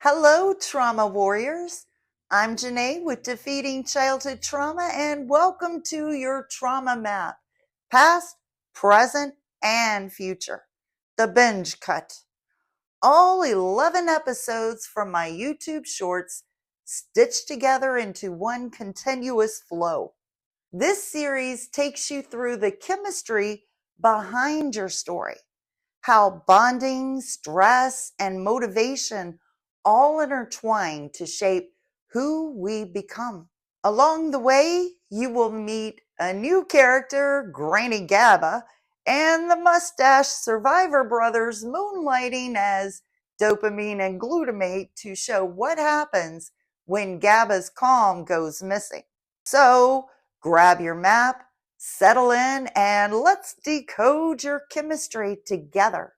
Hello, trauma warriors. I'm Janae with Defeating Childhood Trauma, and welcome to your trauma map past, present, and future. The Binge-Cut. All 11 episodes from my YouTube shorts stitched together into one continuous flow. This series takes you through the chemistry behind your story, how bonding, stress, and motivation all intertwine to shape who we become. Along the way, you will meet a new character, Granny GABA, and the mustache survivor brothers moonlighting as dopamine and glutamate to show what happens when GABA's calm goes missing. So grab your map, settle in, and let's decode your chemistry together.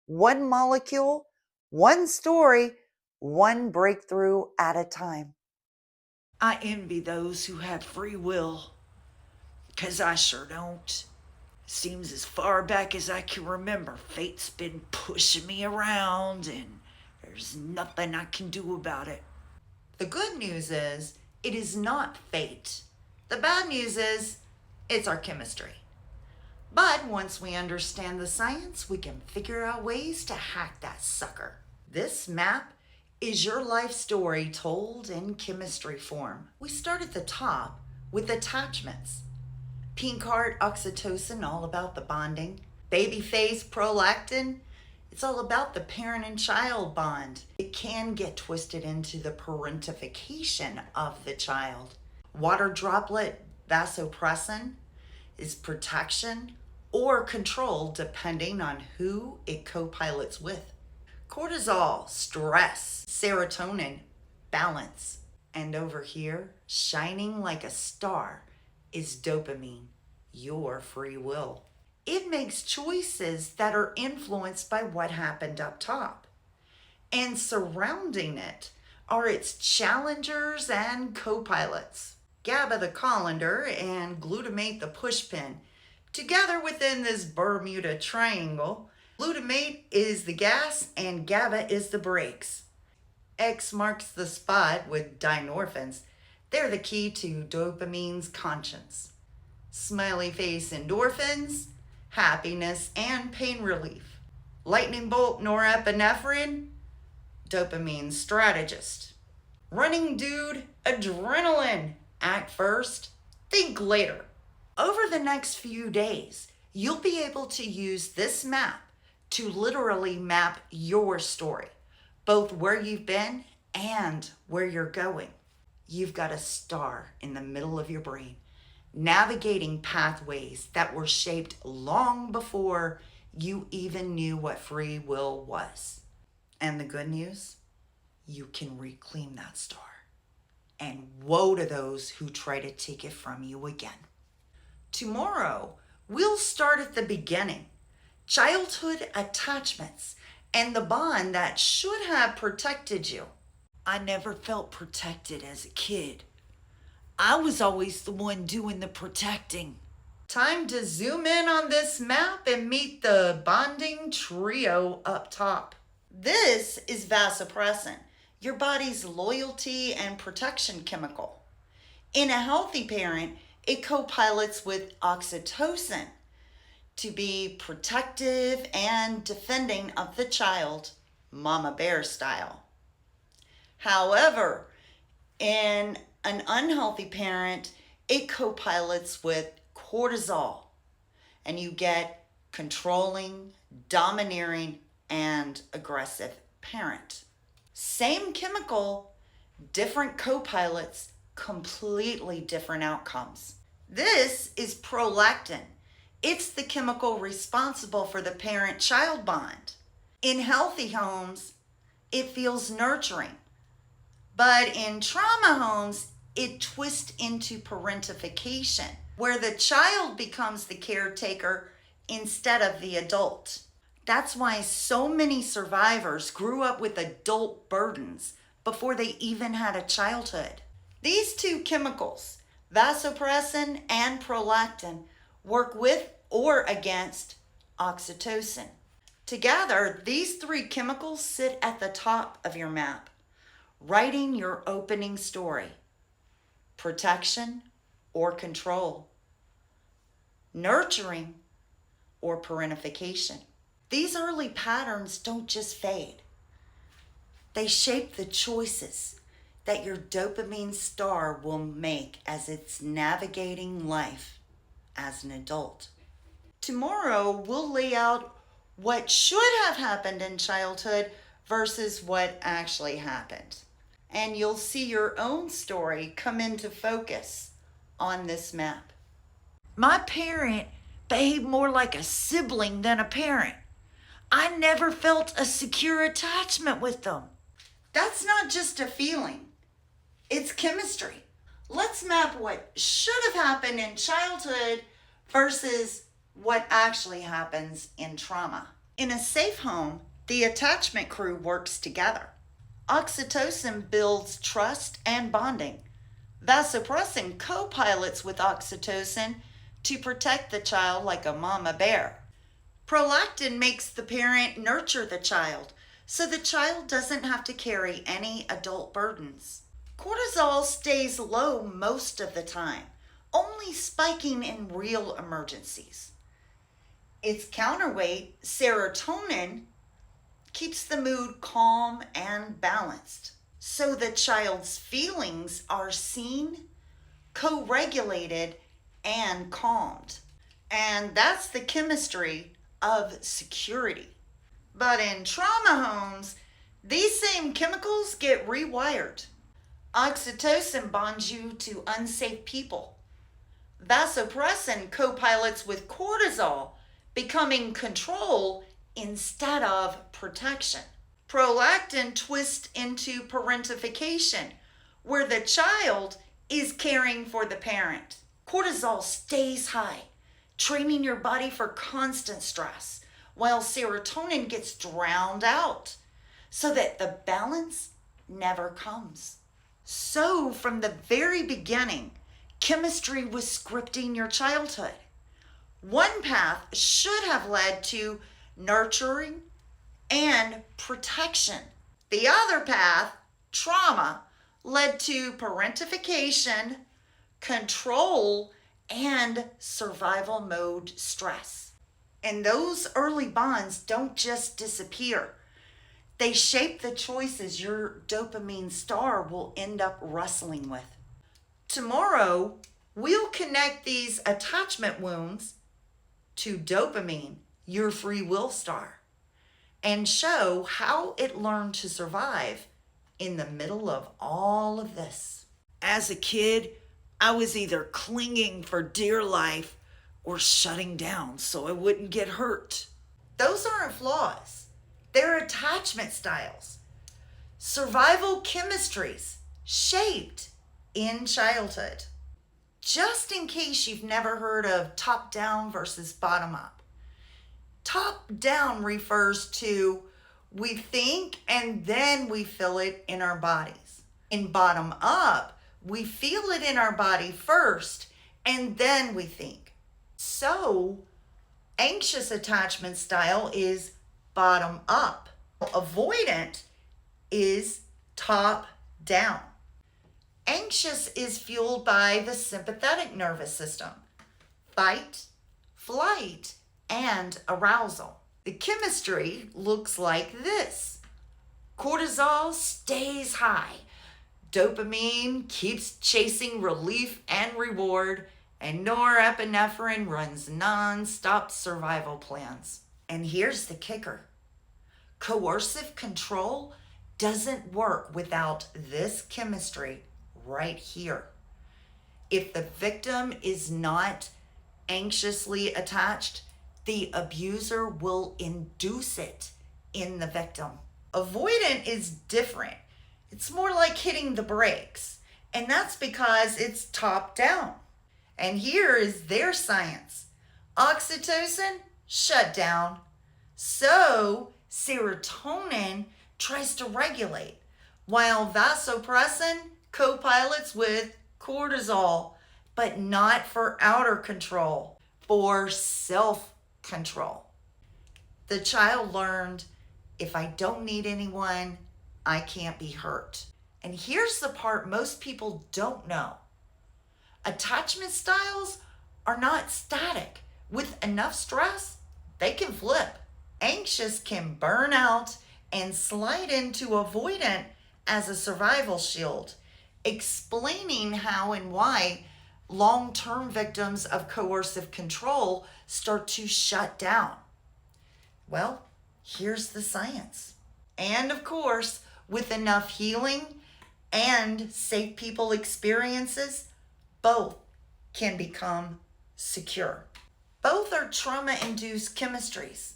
One molecule, one story, one breakthrough at a time. I envy those who have free will, 'cause I sure don't. Seems as far back as I can remember, fate's been pushing me around and there's nothing I can do about it. The good news is it is not fate. The bad news is it's our chemistry. But once we understand the science, we can figure out ways to hack that sucker. This map is your life story told in chemistry form. We start at the top with attachments. Pink heart, oxytocin, all about the bonding. Baby face, prolactin, it's all about the parent and child bond. It can get twisted into the parentification of the child. Water droplet, vasopressin, is protection or control depending on who it co-pilots with. Cortisol, stress. Serotonin, balance. And over here, shining like a star, is dopamine, your free will. It makes choices that are influenced by what happened up top. And surrounding it are its challengers and co-pilots. GABA the colander and glutamate the pushpin. Together within this Bermuda Triangle, glutamate is the gas and GABA is the brakes. X marks the spot with dynorphins. They're the key to dopamine's conscience. Smiley face endorphins, happiness and pain relief. Lightning bolt norepinephrine, dopamine strategist. Running dude, adrenaline. Act first, think later. Over the next few days, you'll be able to use this map to literally map your story, both where you've been and where you're going. You've got a star in the middle of your brain, navigating pathways that were shaped long before you even knew what free will was. And the good news, you can reclaim that star. And woe to those who try to take it from you again. Tomorrow, we'll start at the beginning. Childhood attachments and the bond that should have protected you. I never felt protected as a kid. I was always the one doing the protecting. Time to zoom in on this map and meet the bonding trio up top. This is vasopressin, your body's loyalty and protection chemical. In a healthy parent, it co-pilots with oxytocin to be protective and defending of the child, mama bear style. However, in an unhealthy parent, it co-pilots with cortisol, and you get controlling, domineering, and aggressive parent. Same chemical, different co-pilots, completely different outcomes. This is prolactin. It's the chemical responsible for the parent-child bond. In healthy homes, it feels nurturing. But in trauma homes, it twists into parentification, where the child becomes the caretaker instead of the adult. That's why so many survivors grew up with adult burdens before they even had a childhood. These two chemicals, vasopressin and prolactin, work with or against oxytocin. Together, these three chemicals sit at the top of your map. writing your opening story. Protection or control. Nurturing or parentification. These early patterns don't just fade. They shape the choices that your dopamine star will make as it's navigating life as an adult. Tomorrow, we'll lay out what should have happened in childhood versus what actually happened. And you'll see your own story come into focus on this map. My parent behaved more like a sibling than a parent. I never felt a secure attachment with them. That's not just a feeling, it's chemistry. Let's map what should have happened in childhood versus what actually happens in trauma. In a safe home, the attachment crew works together. Oxytocin builds trust and bonding. Vasopressin co-pilots with oxytocin to protect the child like a mama bear. Prolactin makes the parent nurture the child so the child doesn't have to carry any adult burdens. Cortisol stays low most of the time, only spiking in real emergencies. Its counterweight, serotonin, keeps the mood calm and balanced, so the child's feelings are seen, co-regulated, and calmed. And that's the chemistry of security. But in trauma homes, these same chemicals get rewired. Oxytocin bonds you to unsafe people. Vasopressin co-pilots with cortisol, becoming control instead of protection. Prolactin twists into parentification, where the child is caring for the parent. Cortisol stays high, training your body for constant stress, while serotonin gets drowned out, so that the balance never comes. So from the very beginning, chemistry was scripting your childhood. One path should have led to nurturing and protection. The other path, trauma, led to parentification, control, and survival mode stress. And those early bonds don't just disappear. They shape the choices your dopamine star will end up wrestling with. Tomorrow, we'll connect these attachment wounds to dopamine, your free will star, and show how it learned to survive in the middle of all of this. As a kid, I was either clinging for dear life or shutting down so I wouldn't get hurt. Those aren't flaws. They're attachment styles. Survival chemistries shaped in childhood. Just in case you've never heard of top-down versus bottom-up. Top-down refers to we think and then we feel it in our bodies. In bottom-up, we feel it in our body first and then we think. So, anxious attachment style is bottom-up. Avoidant is top-down. Anxious is fueled by the sympathetic nervous system, fight, flight, and arousal. The chemistry looks like this. Cortisol stays high. Dopamine keeps chasing relief and reward, and norepinephrine runs non-stop survival plans. And here's the kicker. Coercive control doesn't work without this chemistry right here. If the victim is not anxiously attached, the abuser will induce it in the victim. Avoidant is different. It's more like hitting the brakes, and that's because it's top down. And here is their science. Oxytocin, shut down. So serotonin tries to regulate, while vasopressin co-pilots with cortisol, but not for outer control, for self-control. The child learned, if I don't need anyone, I can't be hurt. And here's the part most people don't know. Attachment styles are not static. With enough stress, they can flip. Anxious can burn out and slide into avoidant as a survival shield, explaining how and why long-term victims of coercive control start to shut down. Well, here's the science. And of course, with enough healing and safe people experiences, both can become secure. Both are trauma-induced chemistries.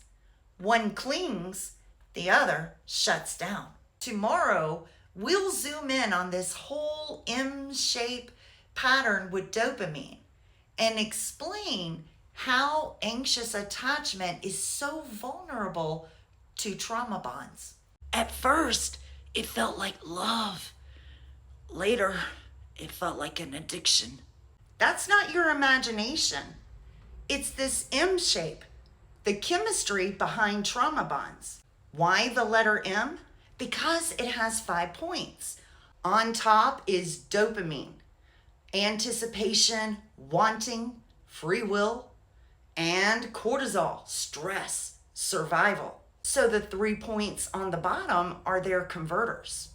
One clings, the other shuts down. Tomorrow, we'll zoom in on this whole M-shape pattern with dopamine and explain how anxious attachment is so vulnerable to trauma bonds. At first, it felt like love. Later, it felt like an addiction. That's not your imagination. It's this M shape, the chemistry behind trauma bonds. Why the letter M? Because it has 5 points. On top is dopamine, anticipation, wanting, free will, and cortisol, stress, survival. So the 3 points on the bottom are their converters.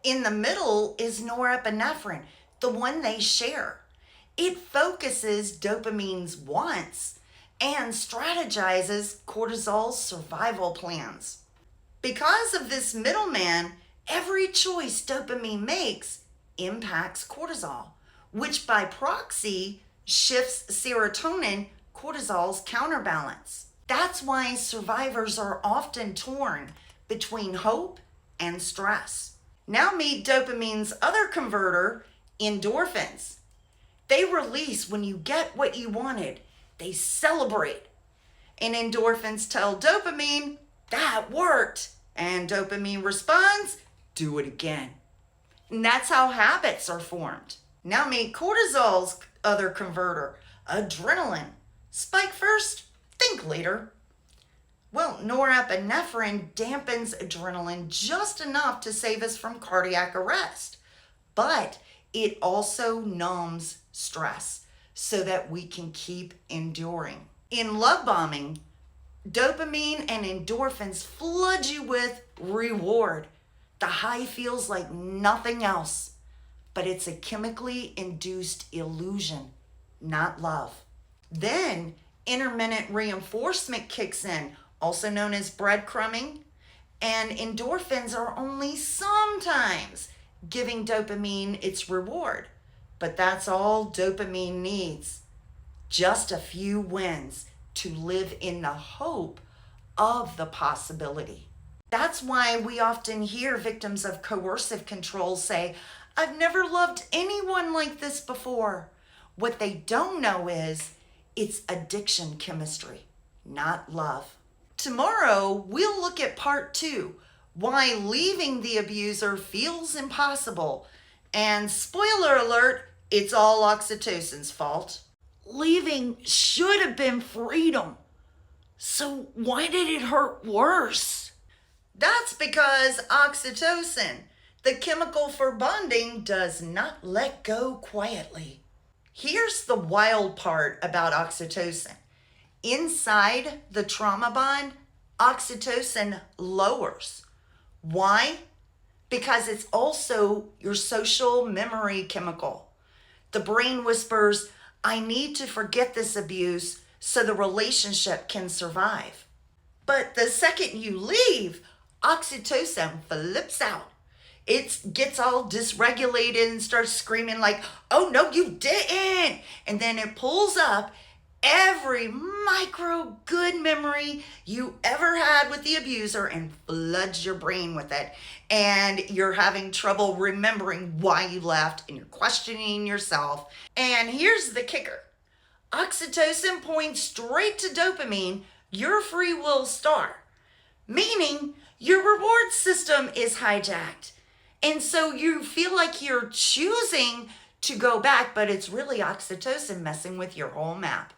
In the middle is norepinephrine, the one they share. It focuses dopamine's wants and strategizes cortisol's survival plans. Because of this middleman, every choice dopamine makes impacts cortisol, which by proxy shifts serotonin, cortisol's counterbalance. That's why survivors are often torn between hope and stress. Now meet dopamine's other converter, endorphins. They release when you get what you wanted. They celebrate. And endorphins tell dopamine, that worked. And dopamine responds, do it again. And that's how habits are formed. Now meet cortisol's other converter, adrenaline. Spike first, think later. Well, norepinephrine dampens adrenaline just enough to save us from cardiac arrest. But it also numbs stress so that we can keep enduring. In love bombing, dopamine and endorphins flood you with reward. The high feels like nothing else, but it's a chemically induced illusion, not love. Then intermittent reinforcement kicks in, also known as breadcrumbing, and endorphins are only sometimes giving dopamine its reward. But that's all dopamine needs. Just a few wins to live in the hope of the possibility. That's why we often hear victims of coercive control say, I've never loved anyone like this before. What they don't know is it's addiction chemistry, not love. Tomorrow, we'll look at part 2, why leaving the abuser feels impossible. And spoiler alert, it's all oxytocin's fault. Leaving should have been freedom. So why did it hurt worse? That's because oxytocin, the chemical for bonding, does not let go quietly. Here's the wild part about oxytocin. Inside the trauma bond, oxytocin lowers. Why? Because it's also your social memory chemical. The brain whispers, I need to forget this abuse so the relationship can survive. But the second you leave, oxytocin flips out. It gets all dysregulated and starts screaming like, oh no, you didn't. And then it pulls up every micro good memory you ever had with the abuser and floods your brain with it. And you're having trouble remembering why you left and you're questioning yourself. And here's the kicker. Oxytocin points straight to dopamine, your free will star, meaning your reward system is hijacked. And so you feel like you're choosing to go back, but it's really oxytocin messing with your whole map.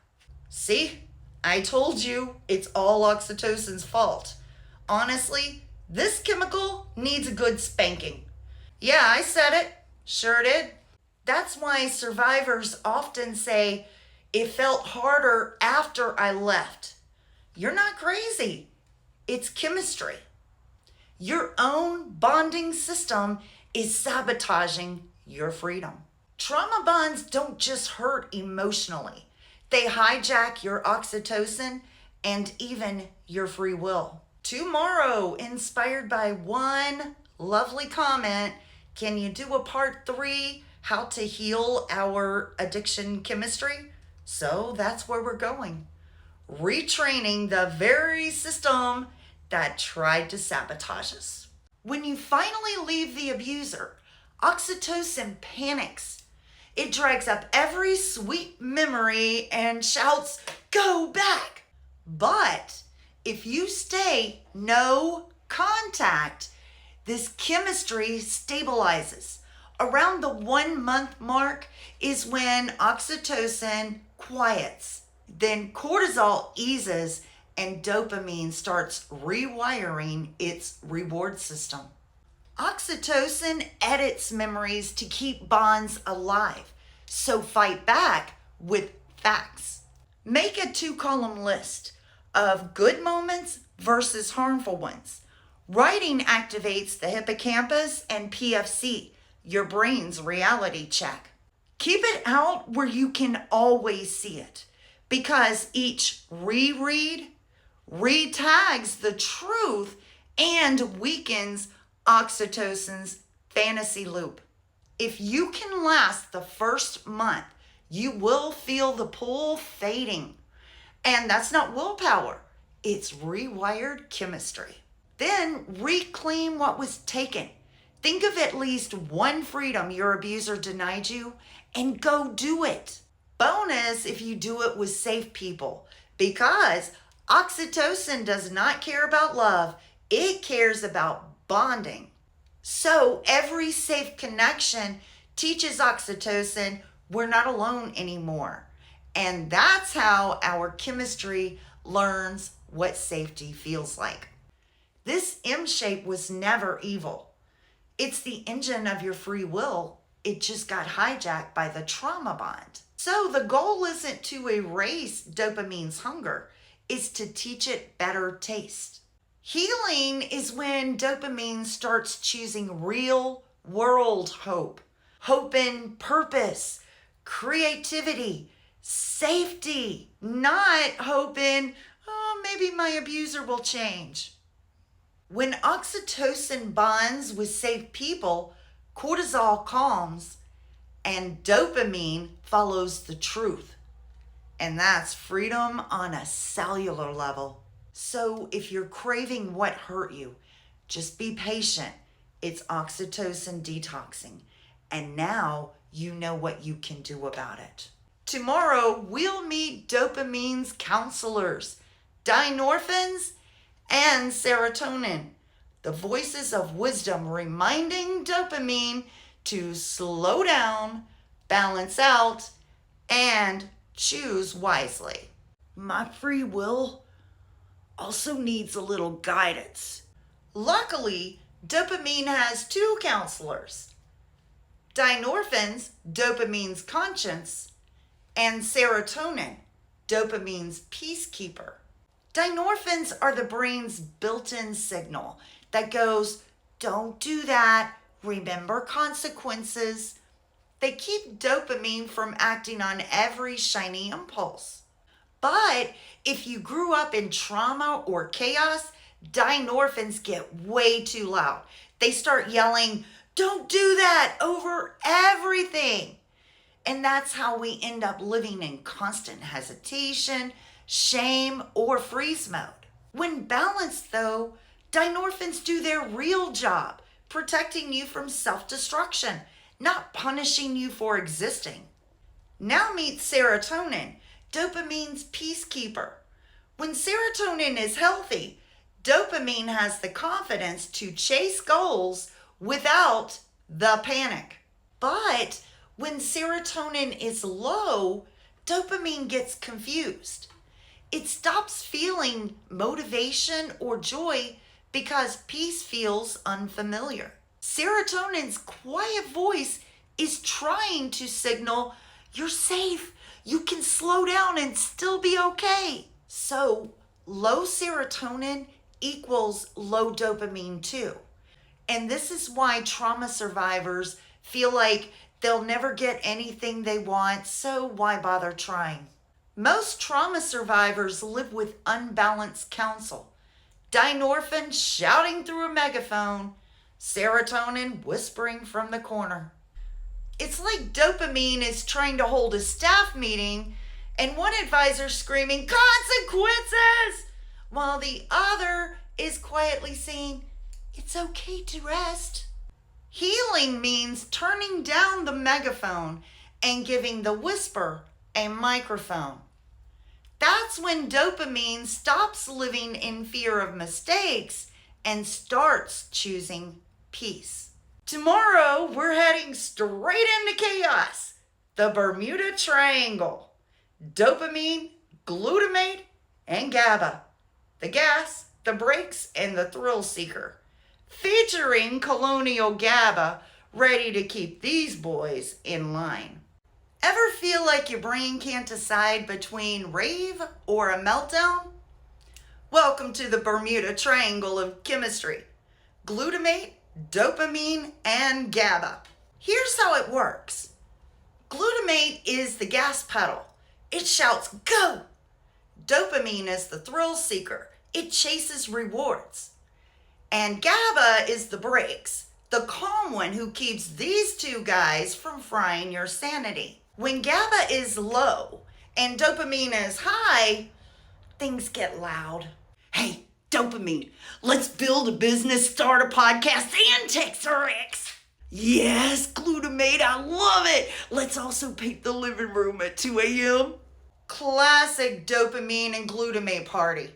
See, I told you it's all oxytocin's fault. Honestly, this chemical needs a good spanking. Yeah, I said it. Sure did. That's why survivors often say, it felt harder after I left. You're not crazy. It's chemistry. Your own bonding system is sabotaging your freedom. Trauma bonds don't just hurt emotionally, they hijack your oxytocin and even your free will. Tomorrow, inspired by one lovely comment, can you do a part 3, how to heal our addiction chemistry? So that's where we're going. Retraining the very system that tried to sabotage us. When you finally leave the abuser, oxytocin panics. It drags up every sweet memory and shouts, "Go back!" But if you stay no contact, this chemistry stabilizes. Around the 1 month mark is when oxytocin quiets. Then cortisol eases and dopamine starts rewiring its reward system. Oxytocin edits memories to keep bonds alive, so fight back with facts. Make a 2-column list of good moments versus harmful ones. Writing activates the hippocampus and PFC, your brain's reality check. Keep it out where you can always see it, because each reread retags the truth and weakens oxytocin's fantasy loop. If you can last the first month, you will feel the pull fading. And that's not willpower, it's rewired chemistry. Then reclaim what was taken. Think of at least one freedom your abuser denied you and go do it. Bonus if you do it with safe people, because oxytocin does not care about love, it cares about bonding. So every safe connection teaches oxytocin we're not alone anymore. And that's how our chemistry learns what safety feels like. This M shape was never evil. It's the engine of your free will. It just got hijacked by the trauma bond. So the goal isn't to erase dopamine's hunger, it's to teach it better taste. Healing is when dopamine starts choosing real world hope. Hope in purpose, creativity, safety, not hope in, oh, maybe my abuser will change. When oxytocin bonds with safe people, cortisol calms and dopamine follows the truth. And that's freedom on a cellular level. So if you're craving what hurt you, just be patient. It's oxytocin detoxing. And now you know what you can do about it. Tomorrow, we'll meet dopamine's counselors, dynorphins and serotonin, the voices of wisdom reminding dopamine to slow down, balance out, and choose wisely. My free will also needs a little guidance. Luckily, dopamine has 2 counselors. Dynorphins, dopamine's conscience, and serotonin, dopamine's peacekeeper. Dynorphins are the brain's built-in signal that goes, don't do that, remember consequences. They keep dopamine from acting on every shiny impulse. But if you grew up in trauma or chaos, dynorphins get way too loud. They start yelling, don't do that, over everything. And that's how we end up living in constant hesitation, shame, or freeze mode. When balanced though, dynorphins do their real job, protecting you from self-destruction, not punishing you for existing. Now meet serotonin, dopamine's peacekeeper. When serotonin is healthy, dopamine has the confidence to chase goals without the panic. But when serotonin is low, dopamine gets confused. It stops feeling motivation or joy because peace feels unfamiliar. Serotonin's quiet voice is trying to signal you're safe. You can slow down and still be okay. So low serotonin equals low dopamine too. And this is why trauma survivors feel like they'll never get anything they want, so why bother trying? Most trauma survivors live with unbalanced counsel. Dynorphin shouting through a megaphone, serotonin whispering from the corner. It's like dopamine is trying to hold a staff meeting and one advisor screaming, "Consequences!" while the other is quietly saying, "It's okay to rest." Healing means turning down the megaphone and giving the whisper a microphone. That's when dopamine stops living in fear of mistakes and starts choosing peace. Tomorrow, we're heading straight into chaos. The Bermuda Triangle. Dopamine, glutamate, and GABA. The gas, the brakes, and the thrill seeker. Featuring colonial GABA, ready to keep these boys in line. Ever feel like your brain can't decide between rave or a meltdown? Welcome to the Bermuda Triangle of chemistry. Glutamate, dopamine, and GABA. Here's how it works. Glutamate is the gas pedal. It shouts, "Go!" Dopamine is the thrill seeker. It chases rewards. And GABA is the brakes, the calm one who keeps these two guys from frying your sanity. When GABA is low and dopamine is high, things get loud. Hey, dopamine, let's build a business, start a podcast, and text our ex. Yes, glutamate, I love it. Let's also paint the living room at 2 a.m. Classic dopamine and glutamate party.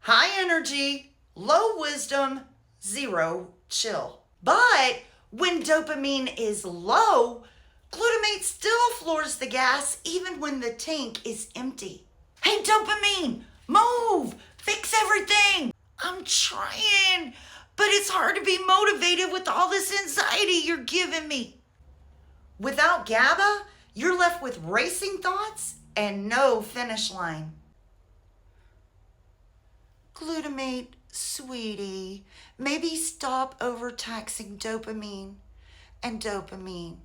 High energy, low wisdom, zero chill. But when dopamine is low, glutamate still floors the gas even when the tank is empty. Hey, dopamine, move, fix everything. I'm trying, but it's hard to be motivated with all this anxiety you're giving me. Without GABA, you're left with racing thoughts and no finish line. Glutamate, sweetie, maybe stop overtaxing dopamine. And dopamine,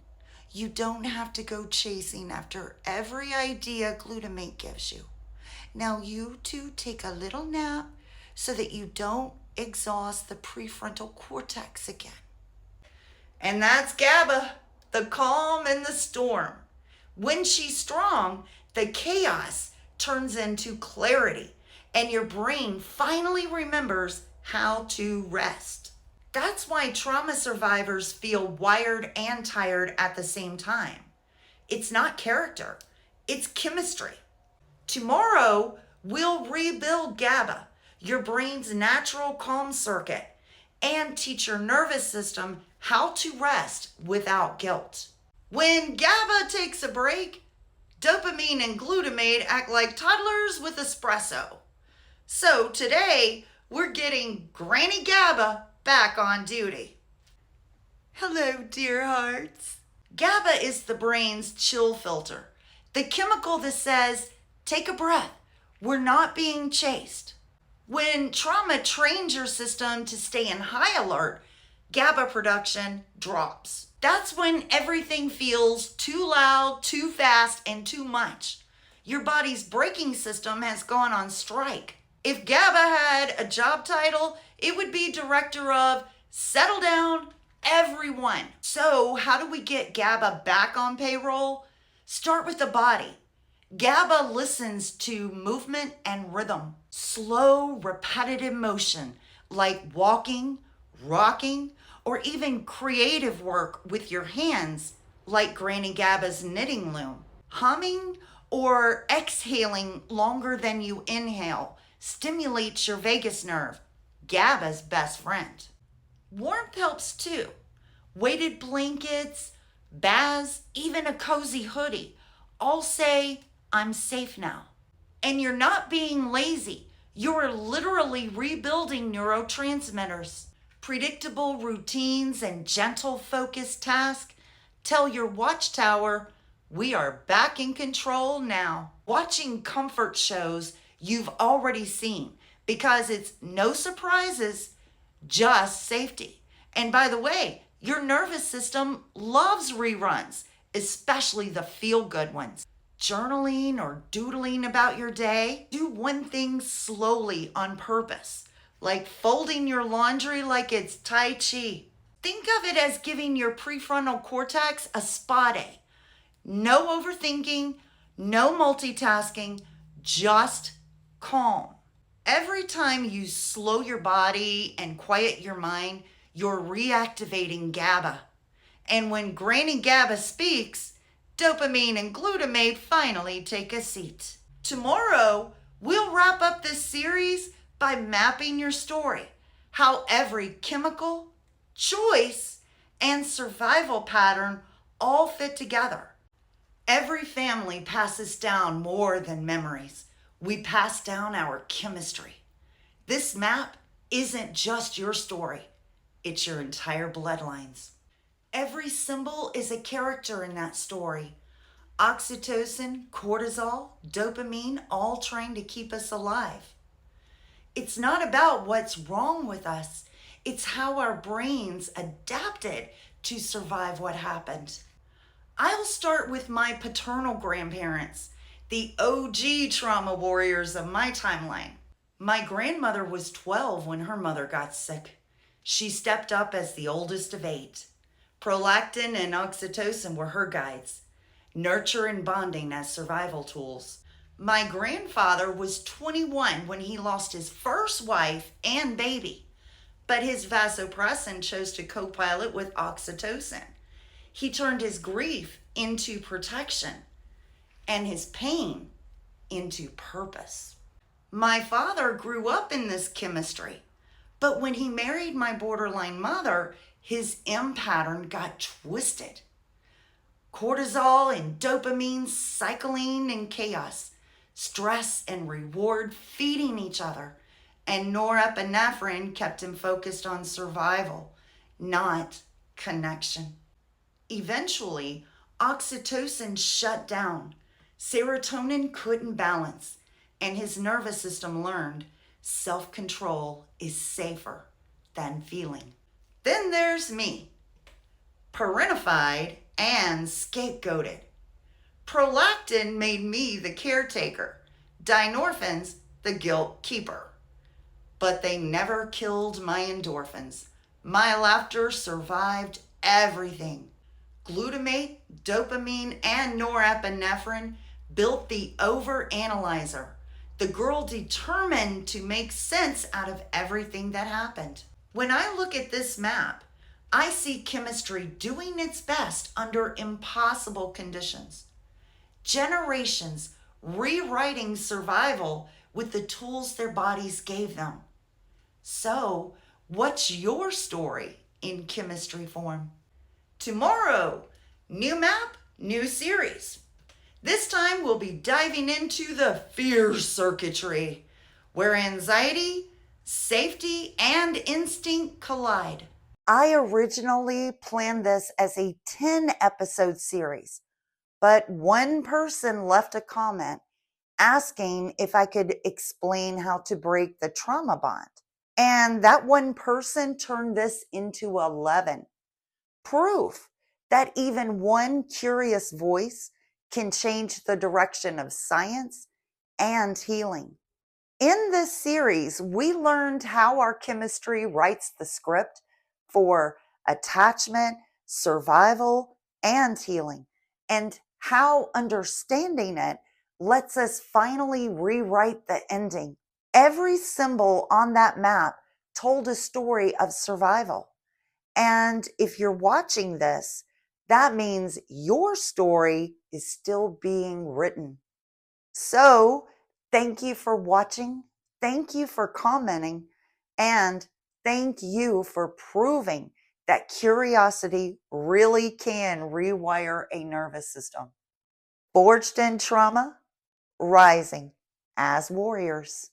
you don't have to go chasing after every idea glutamate gives you. Now you two take a little nap so that you don't exhaust the prefrontal cortex again. And that's GABA, the calm in the storm. When she's strong, the chaos turns into clarity, and your brain finally remembers how to rest. That's why trauma survivors feel wired and tired at the same time. It's not character, it's chemistry. Tomorrow, we'll rebuild GABA, your brain's natural calm circuit, and teach your nervous system how to rest without guilt. When GABA takes a break, dopamine and glutamate act like toddlers with espresso. So today, we're getting Granny GABA back on duty. Hello, dear hearts. GABA is the brain's chill filter, the chemical that says, take a breath, we're not being chased. When trauma trains your system to stay in high alert, GABA production drops. That's when everything feels too loud, too fast, and too much. Your body's braking system has gone on strike. If GABA had a job title, it would be director of Settle Down, Everyone. So how do we get GABA back on payroll? Start with the body. GABA listens to movement and rhythm. Slow, repetitive motion like walking, rocking, or even creative work with your hands like Granny GABA's knitting loom. Humming or exhaling longer than you inhale stimulates your vagus nerve, GABA's best friend. Warmth helps too. Weighted blankets, baths, even a cozy hoodie all say, I'm safe now. And you're not being lazy. You're literally rebuilding neurotransmitters. Predictable routines and gentle focused tasks tell your watchtower we are back in control now. Watching comfort shows you've already seen because it's no surprises, just safety. And by the way, your nervous system loves reruns, especially the feel-good ones. Journaling or doodling about your day, do one thing slowly on purpose, like folding your laundry like it's Tai Chi. Think of it as giving your prefrontal cortex a spa day. No overthinking, no multitasking, just calm. Every time you slow your body and quiet your mind, you're reactivating GABA. And when Granny GABA speaks, dopamine and glutamate finally take a seat. Tomorrow, we'll wrap up this series by mapping your story, how every chemical, choice, and survival pattern all fit together. Every family passes down more than memories. We pass down our chemistry. This map isn't just your story, it's your entire bloodlines. Every symbol is a character in that story. Oxytocin, cortisol, dopamine, all trying to keep us alive. It's not about what's wrong with us, it's how our brains adapted to survive what happened. I'll start with my paternal grandparents, the OG trauma warriors of my timeline. My grandmother was 12 when her mother got sick. She stepped up as the oldest of 8. Prolactin and oxytocin were her guides, nurture and bonding as survival tools. My grandfather was 21 when he lost his first wife and baby, but his vasopressin chose to co-pilot with oxytocin. He turned his grief into protection and his pain into purpose. My father grew up in this chemistry, but when he married my borderline mother, his M pattern got twisted. Cortisol and dopamine cycling in chaos, stress and reward feeding each other, and norepinephrine kept him focused on survival, not connection. Eventually, oxytocin shut down, serotonin couldn't balance, and his nervous system learned self-control is safer than feeling. Then there's me, parentified and scapegoated. Prolactin made me the caretaker, dynorphins the guilt keeper. But they never killed my endorphins. My laughter survived everything. Glutamate, dopamine, and norepinephrine built the overanalyzer, the girl determined to make sense out of everything that happened. When I look at this map, I see chemistry doing its best under impossible conditions. Generations rewriting survival with the tools their bodies gave them. So, what's your story in chemistry form? Tomorrow, new map, new series. This time we'll be diving into the fear circuitry, where anxiety, safety, and instinct collide. I originally planned this as a 10-episode series, but one person left a comment asking if I could explain how to break the trauma bond. And that one person turned this into 11. Proof that even one curious voice can change the direction of science and healing. In this series, we learned how our chemistry writes the script for attachment, survival, and healing, and how understanding it lets us finally rewrite the ending. Every symbol on that map told a story of survival. And if you're watching this, that means your story is still being written. So, thank you for watching. Thank you for commenting. And thank you for proving that curiosity really can rewire a nervous system. Forged in trauma, rising as warriors.